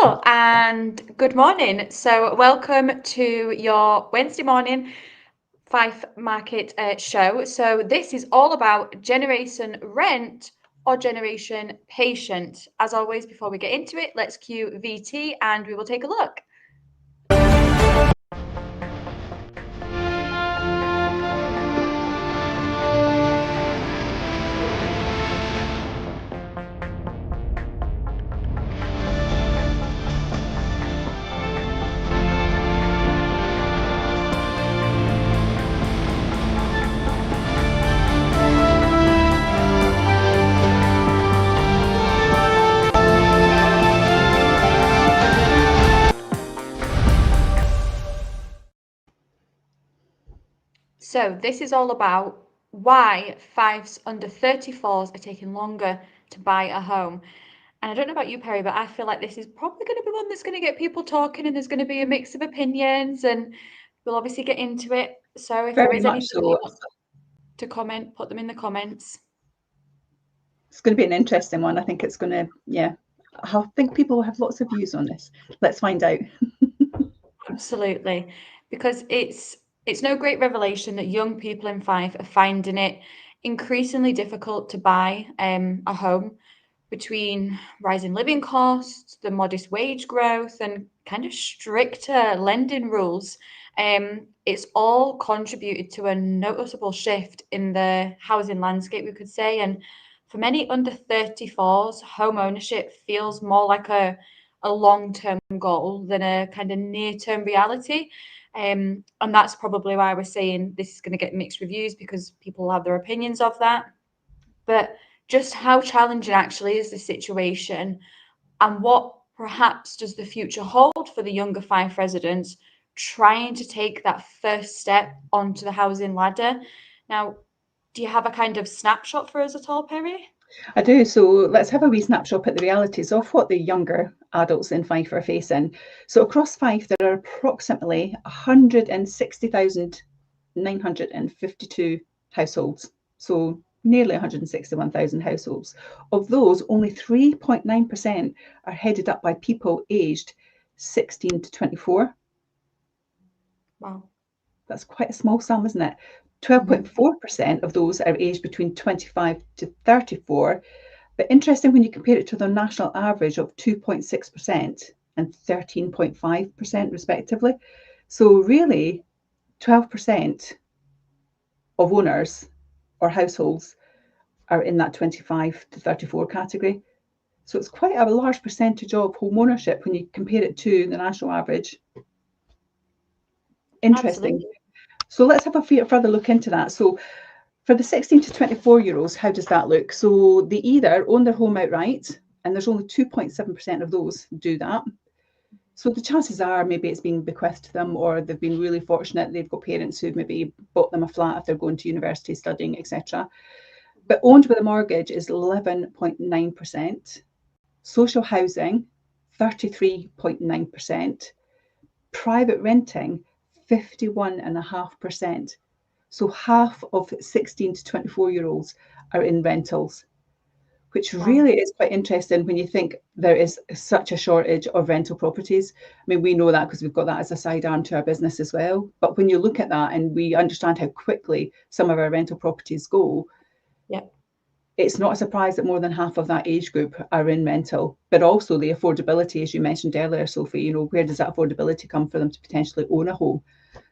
Hello and good morning. So, welcome to your Wednesday morning Fife Market show. So, this is all about Generation Rent or Generation Patient. As always, before we get into it, let's cue VT and we will take a look. So, this is all about why Fife's under 34s are taking longer to buy a home. And I don't know about you, Perry, but I feel like this is probably going to be one that's going to get people talking, and there's going to be a mix of opinions, and we'll obviously get into it. So if there Very is much anything you so. want to comment, put them in the comments. It's going to be an interesting one. I think it's going to, I think people will have lots of views on this. Let's find out. Absolutely, because it's no great revelation that young people in Fife are finding it increasingly difficult to buy a home between rising living costs, the modest wage growth, and kind of stricter lending rules. It's all contributed to a noticeable shift in the housing landscape, we could say. And for many under 34s, home ownership feels more like a long-term goal than a kind of near-term reality. And that's probably why we're saying this is going to get mixed reviews because people have their opinions of that. But just how challenging actually is the situation, and what perhaps does the future hold for the younger Fife residents trying to take that first step onto the housing ladder? Now, do you have a kind of snapshot for us at all, Perry? I do. So let's have a wee snapshot at the realities of what the younger adults in Fife are facing. So across Fife, there are approximately 160,952 households. So nearly 161,000 households. Of those, only 3.9% are headed up by people aged 16 to 24. Wow. That's quite a small sum, isn't it? Mhm. 12.4% of those are aged between 25 to 34. But interesting when you compare it to the national average of 2.6% and 13.5% respectively. So really, 12% of owners or households are in that 25 to 34 category. So it's quite a large percentage of home ownership when you compare it to the national average. Interesting. Absolutely. So let's have a further look into that. So for the 16 to 24-year-olds, how does that look? So they either own their home outright, and there's only 2.7% of those do that. So the chances are maybe it's been bequeathed to them, or they've been really fortunate. They've got parents who maybe bought them a flat if they're going to university studying, etc. But owned with a mortgage is 11.9%. Social housing, 33.9%. Private renting, 51.5%. So half of 16 to 24-year-olds are in rentals, which Wow. really is quite interesting when you think there is such a shortage of rental properties. I mean, we know that because we've got that as a sidearm to our business as well. But when you look at that and we understand how quickly some of our rental properties go, Yeah. it's not a surprise that more than half of that age group are in rental, but also the affordability, as you mentioned earlier, Sophie, where does that affordability come for them to potentially own a home?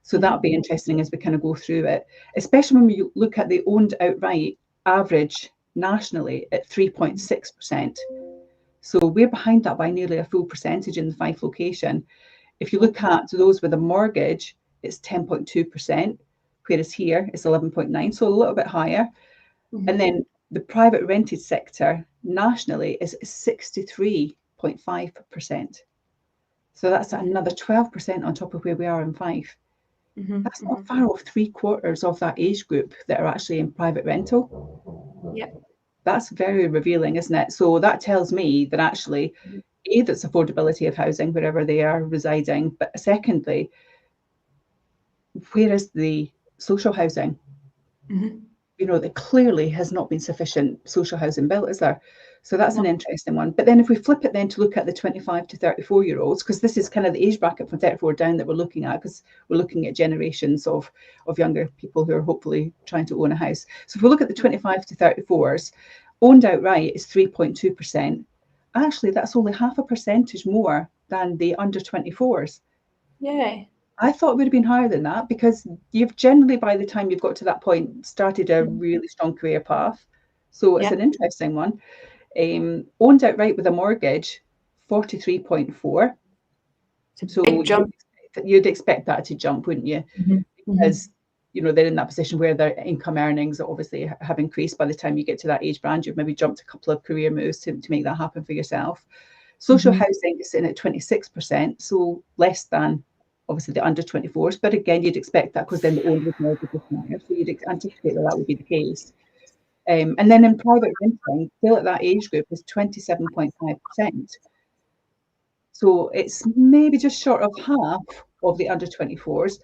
So that'll be interesting as we kind of go through it, especially when we look at the owned outright average nationally at 3.6%. So we're behind that by nearly a full percentage in the Fife location. If you look at those with a mortgage, it's 10.2%, whereas here it's 11.9%, so a little bit higher. And then the private rented sector nationally is 63.5%. So that's another 12% on top of where we are in Fife. That's not far off 3/4 of that age group that are actually in private rental. Yeah. That's very revealing, isn't it? So that tells me that actually, A, that's affordability of housing wherever they are residing, but secondly, where is the social housing? Mm-hmm. There clearly has not been sufficient social housing built, is there? So that's an interesting one. But then if we flip it then to look at the 25 to 34-year-olds, because this is kind of the age bracket from 34 down that we're looking at, because we're looking at generations of younger people who are hopefully trying to own a house. So if we look at the 25 to 34s, owned outright is 3.2%. Actually, that's only half a percentage more than the under 24s. Yeah. I thought it would have been higher than that, because you've generally, by the time you've got to that point, started a really strong career path. So it's an interesting one. Owned outright with a mortgage, 43.4. So big jump. you'd expect that to jump, wouldn't you? Because they're in that position where their income earnings obviously have increased. By the time you get to that age band, you've maybe jumped a couple of career moves to make that happen for yourself. Social housing is in at 26%, so less than obviously the under 24s. But again, you'd expect that, because then the owned mortgage is higher, so you'd anticipate that would be the case. And then in private renting, still at that age group, is 27.5%. So it's maybe just short of half of the under 24s,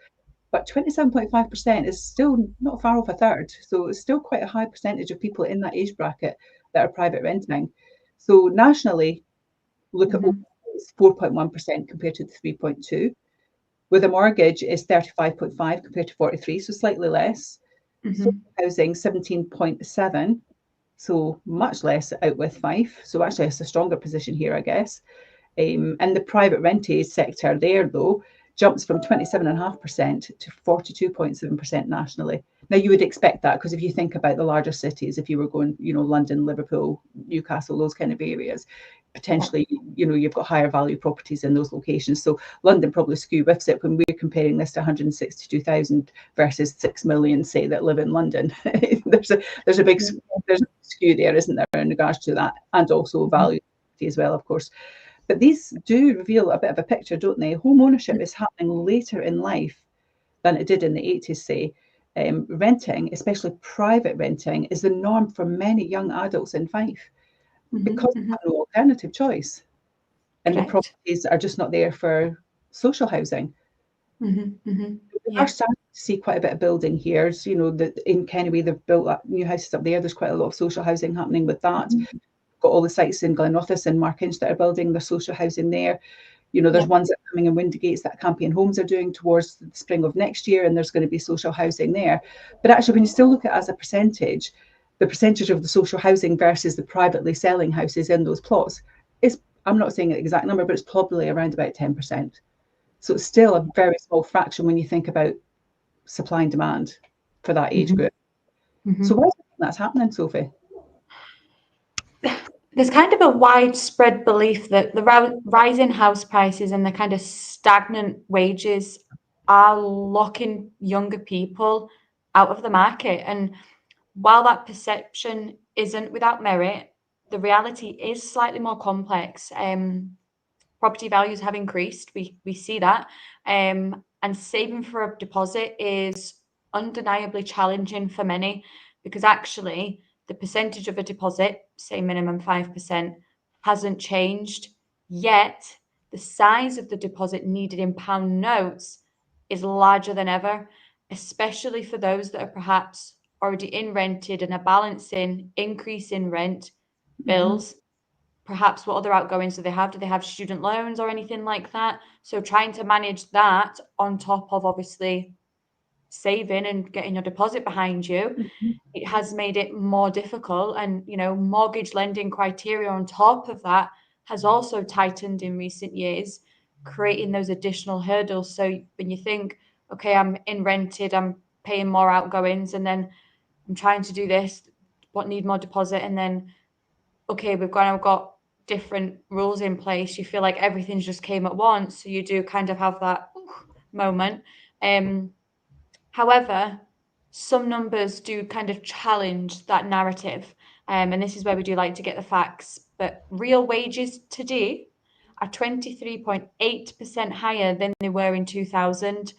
but 27.5% is still not far off a third. So it's still quite a high percentage of people in that age bracket that are private renting. So nationally, look at it's 4.1% compared to the 3.2. With a mortgage is 35.5 compared to 43, so slightly less. Social housing 17.7, so much less out with Fife. So actually it's a stronger position here, I guess. And the private rented sector there, though, jumps from 27.5% to 42.7% nationally. Now, you would expect that, because if you think about the larger cities, if you were going, London, Liverpool, Newcastle, those kind of areas, potentially, you've got higher value properties in those locations. So London probably skew whiffs it when we're comparing this to 162,000 versus 6 million, say, that live in London. there's a big skew there, isn't there, in regards to that, and also value as well, of course. But these do reveal a bit of a picture, don't they? Home ownership is happening later in life than it did in the 80s, say. Renting, especially private renting, is the norm for many young adults in Fife, because they have no alternative choice. And the properties are just not there for social housing. We are starting to see quite a bit of building here. So, in Kennedy, they've built up new houses up there. There's quite a lot of social housing happening with that. Got all the sites in Glenrothes and Markinch that are building their social housing there. There's ones that are coming in Windygates that Campion Homes are doing towards the spring of next year, and there's going to be social housing there. But actually, when you still look at it as a percentage, the percentage of the social housing versus the privately selling houses in those plots is, I'm not saying an exact number, but it's probably around about 10%. So it's still a very small fraction when you think about supply and demand for that age group. So why do you think that's happening, Sophie? There's kind of a widespread belief that the rising house prices and the kind of stagnant wages are locking younger people out of the market. And while that perception isn't without merit, the reality is slightly more complex. Property values have increased. We see that. And saving for a deposit is undeniably challenging for many, because actually the percentage of a deposit, say minimum 5%, hasn't changed, yet the size of the deposit needed in pound notes is larger than ever, especially for those that are perhaps already in rented and are balancing increase in rent, bills, perhaps what other outgoings do they have? Do they have student loans or anything like that? So trying to manage that on top of obviously saving and getting your deposit behind you, it has made it more difficult. And, mortgage lending criteria on top of that has also tightened in recent years, creating those additional hurdles. So when you think, okay, I'm in rented, I'm paying more outgoings, and then I'm trying to do this, what need more deposit, and then, okay, we've got different rules in place, you feel like everything's just came at once. So you do kind of have that moment. However, some numbers do kind of challenge that narrative. And this is where we do like to get the facts. But real wages today are 23.8% higher than they were in 2000,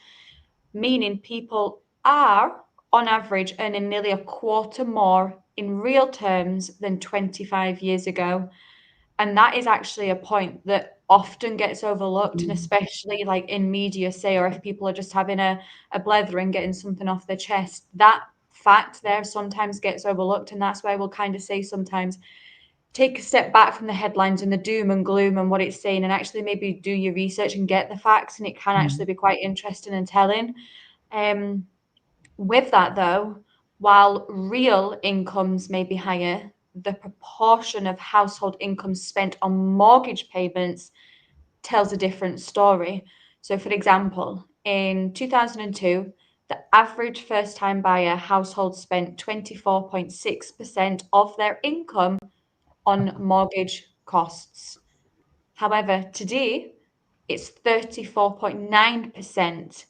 meaning people are, on average, earning nearly a quarter more in real terms than 25 years ago. And that is actually a point that often gets overlooked, and especially like in media, say, or if people are just having a blether and getting something off their chest, that fact there sometimes gets overlooked. And that's why we'll kind of say sometimes take a step back from the headlines and the doom and gloom and what it's saying, and actually maybe do your research and get the facts, and it can actually be quite interesting and telling. With that though, while real incomes may be higher, the proportion of household income spent on mortgage payments tells a different story. So, for example, in 2002, the average first time buyer household spent 24.6% of their income on mortgage costs. However, today it's 34.9%,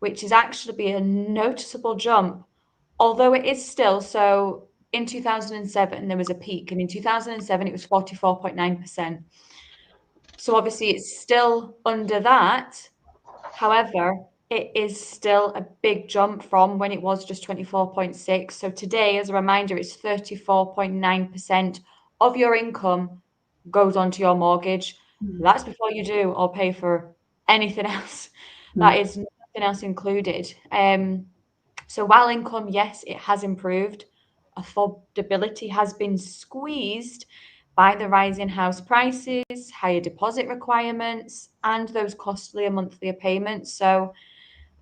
which is actually be a noticeable jump, although it is still so. In 2007, there was a peak, and in 2007, it was 44.9%. So obviously, it's still under that. However, it is still a big jump from when it was just 24.6. So today, as a reminder, it's 34.9% of your income goes onto your mortgage. That's before you do or pay for anything else. That is nothing else included. So while income, yes, it has improved, affordability has been squeezed by the rise in house prices, higher deposit requirements, and those costlier monthly payments. So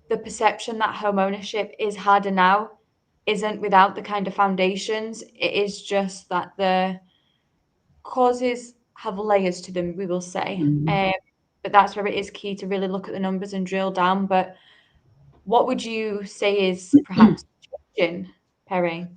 the perception that home ownership is harder now isn't without the kind of foundations. It is just that the causes have layers to them, we will say. But that's where it is key to really look at the numbers and drill down. But what would you say is perhaps changing, Perry?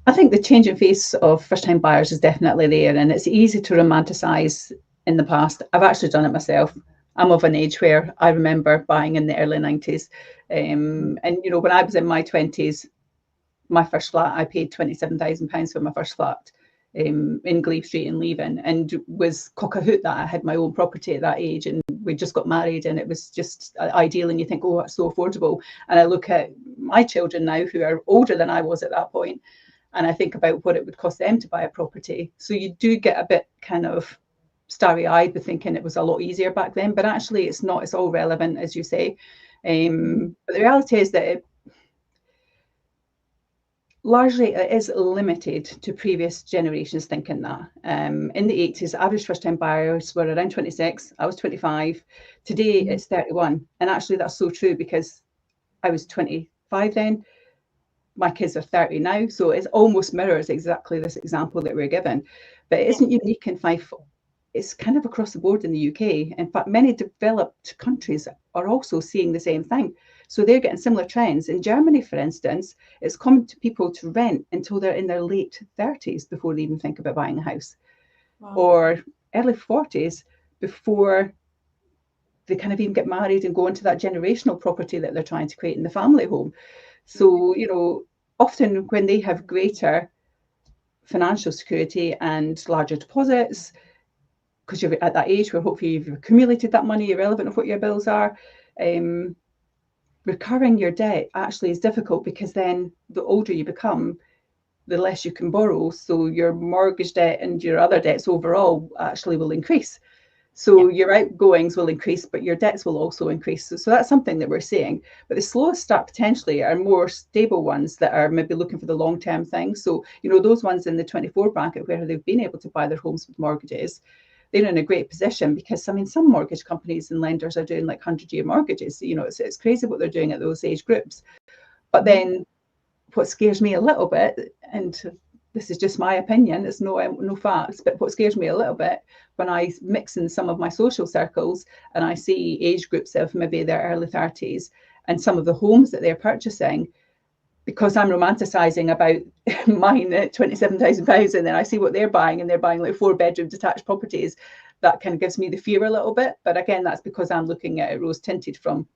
I think the change in face of first time buyers is definitely there, and it's easy to romanticize in the past. I've actually done it myself. I'm of an age where I remember buying in the early 90s. And, you know, when I was in my 20s, my first flat, I paid £27,000 for my first flat in Glebe Street in Leven, and was cock a hoot that I had my own property at that age, and we just got married, and it was just ideal. And you think, oh, it's so affordable. And I look at my children now who are older than I was at that point, and I think about what it would cost them to buy a property. So you do get a bit kind of starry-eyed with thinking it was a lot easier back then, but actually it's not. It's all relevant, as you say. But the reality is that largely it is limited to previous generations thinking that. In the 80s, average first-time buyers were around 26. I was 25. Today it's 31. And actually that's so true, because I was 25 then. My kids are 30 now, so it almost mirrors exactly this example that we're given. But it isn't unique in Fife. It's kind of across the board in the UK. In fact, many developed countries are also seeing the same thing. So they're getting similar trends. In Germany, for instance, it's common to people to rent until they're in their late 30s before they even think about buying a house. Wow. Or early 40s before they kind of even get married and go into that generational property that they're trying to create in the family home. So, you know, often when they have greater financial security and larger deposits, because you're at that age where hopefully you've accumulated that money, irrelevant of what your bills are, recovering your debt actually is difficult, because then the older you become, the less you can borrow. So your mortgage debt and your other debts overall actually will increase. So your outgoings will increase, but your debts will also increase. So that's something that we're seeing. But the slowest start potentially are more stable ones that are maybe looking for the long-term things. So, you know, those ones in the 24 bracket where they've been able to buy their homes with mortgages, they're in a great position, because, I mean, some mortgage companies and lenders are doing like 100-year mortgages. You know, it's crazy what they're doing at those age groups. But then what scares me a little bit, and this is just my opinion, it's no facts, but what scares me a little bit when I mix in some of my social circles and I see age groups of maybe their early 30s and some of the homes that they're purchasing, because I'm romanticizing about mine at £27,000, and then I see what they're buying, and they're buying like 4-bedroom detached properties. That kind of gives me the fear a little bit. But again, that's because I'm looking at it rose tinted from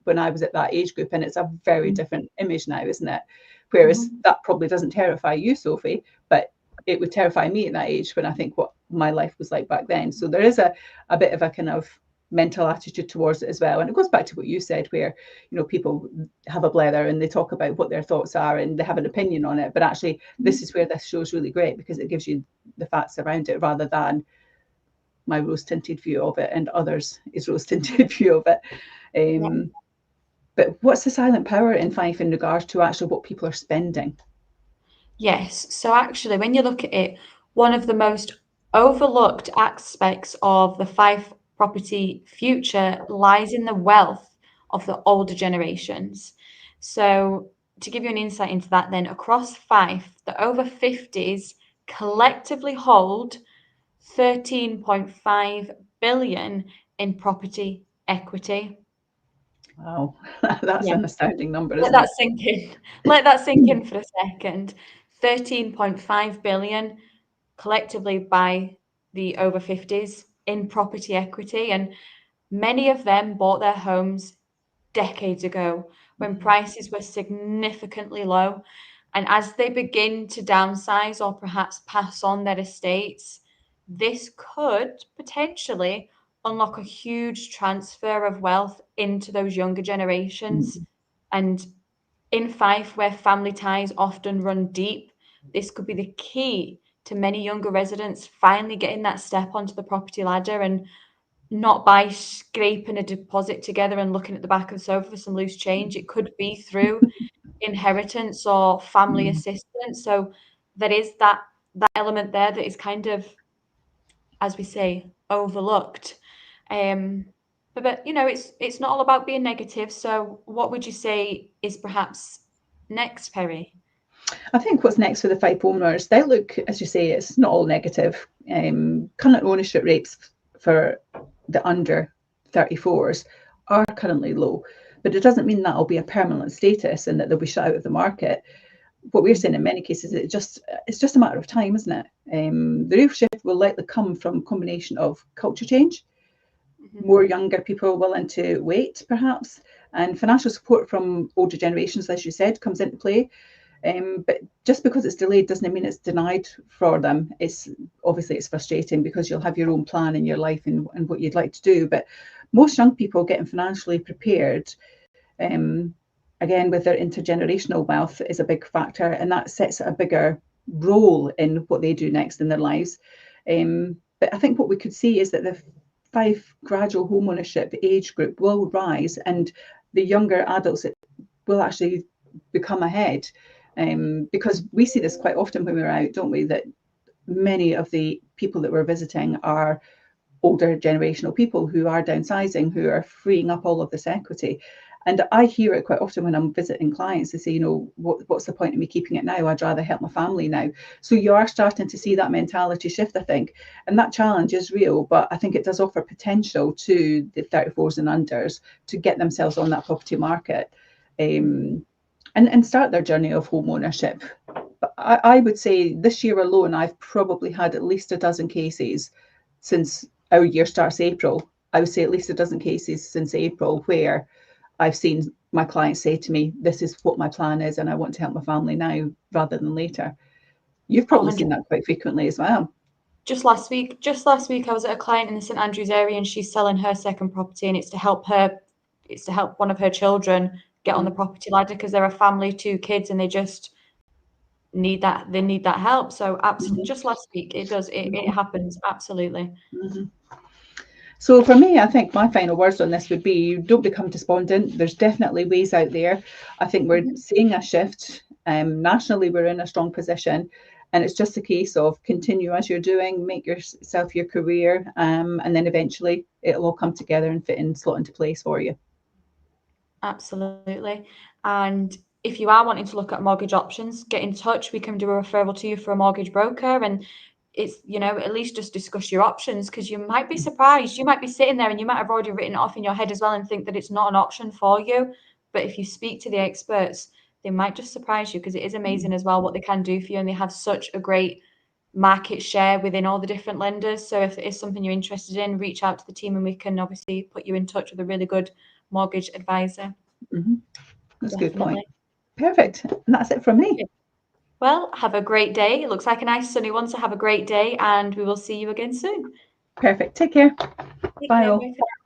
when I was at that age group, and it's a very different image now, isn't it? Whereas that probably doesn't terrify you, Sophie, but it would terrify me at that age when I think what my life was like back then. So there is a bit of a kind of mental attitude towards it as well. And it goes back to what you said, where, you know, people have a blether and they talk about what their thoughts are and they have an opinion on it. But actually, this is where this show is really great, because it gives you the facts around it rather than my rose-tinted view of it and others' is rose-tinted view of it. But what's the silent power in Fife in regards to actually what people are spending? Yes. So actually, when you look at it, one of the most overlooked aspects of the Fife property future lies in the wealth of the older generations. So, to give you an insight into that, then across Fife, the over 50s collectively hold 13.5 billion in property equity. Wow, that's Yeah, an astounding number, let isn't that it? sink in. Let that sink in for a second. 13.5 billion collectively by the over 50s in property equity. And many of them bought their homes decades ago when prices were significantly low. And as they begin to downsize or perhaps pass on their estates, this could potentially unlock a huge transfer of wealth into those younger generations. Mhm. And in Fife, where family ties often run deep, this could be the key to many younger residents finally getting that step onto the property ladder, and not by scraping a deposit together and looking at the back of the sofa for some loose change. It could be through inheritance or family Mhm. assistance. So there is that element there that is kind of, as we say, overlooked. Um, but you know, it's not all about being negative. So what would you say is perhaps next, Perry? I think what's next for the Fife owners, they look, as you say, it's not all negative. Current ownership rates for the under 34s are currently low, but it doesn't mean that'll be a permanent status and that they'll be shut out of the market. What we're saying in many cases, it's just a matter of time, isn't it? The real shift will likely come from a combination of culture change, Mhm. more younger people willing to wait, perhaps, and financial support from older generations, as you said, comes into play. But just because it's delayed doesn't mean it's denied for them. It's obviously it's frustrating because you'll have your own plan in your life and what you'd like to do. But most young people getting financially prepared, um, again with their intergenerational wealth, is a big factor, and that sets a bigger role in what they do next in their lives. But I think what we could see is that the Fife gradual home ownership age group will rise, and the younger adults will actually become ahead. Because we see this quite often when we're out, don't we? That many of the people that we're visiting are older generational people who are downsizing, who are freeing up all of this equity. And I hear it quite often when I'm visiting clients. They say, you know, what's the point of me keeping it now? I'd rather help my family now. So you are starting to see that mentality shift, I think. And that challenge is real, but I think it does offer potential to the 34s and unders to get themselves on that property market. And start their journey of home ownership. But I would say this year alone, I've probably had at least a dozen cases since our year starts April. I would say at least a dozen cases since April where I've seen my clients say to me, this is what my plan is, and I want to help my family now rather than later. You've Oh, probably seen that quite frequently as well. Just last week, I was at a client in the St Andrews area, and she's selling her second property, and it's to help one of her children get on the Mm-hmm. property ladder because they're a family, two kids, and they just need that help. So absolutely, Mm-hmm. just last week, it happens absolutely. Mm-hmm. So for me, I think my final words on this would be don't become despondent. There's definitely ways out there. I think we're Mhm. seeing a shift. Nationally, we're in a strong position. And it's just a case of continue as you're doing, make yourself your career, and then eventually it'll all come together and fit and slot into place for you. Absolutely. And if you are wanting to look at mortgage options, get in touch. We can do a referral to you for a mortgage broker. And it's, at least just discuss your options because you might be surprised. You might be sitting there and you might have already written it off in your head as well and think that it's not an option for you. But if you speak to the experts, they might just surprise you because it is amazing as well what they can do for you. And they have such a great market share within all the different lenders. So if it is something you're interested in, reach out to the team and we can obviously put you in touch with a really good mortgage advisor. Mm-hmm. That's a good point. Definitely. Perfect. And that's it from me. Well, have a great day. It looks like a nice sunny one, so have a great day and we will see you again soon. Perfect. Take care. Take Bye care. all. Bye for now.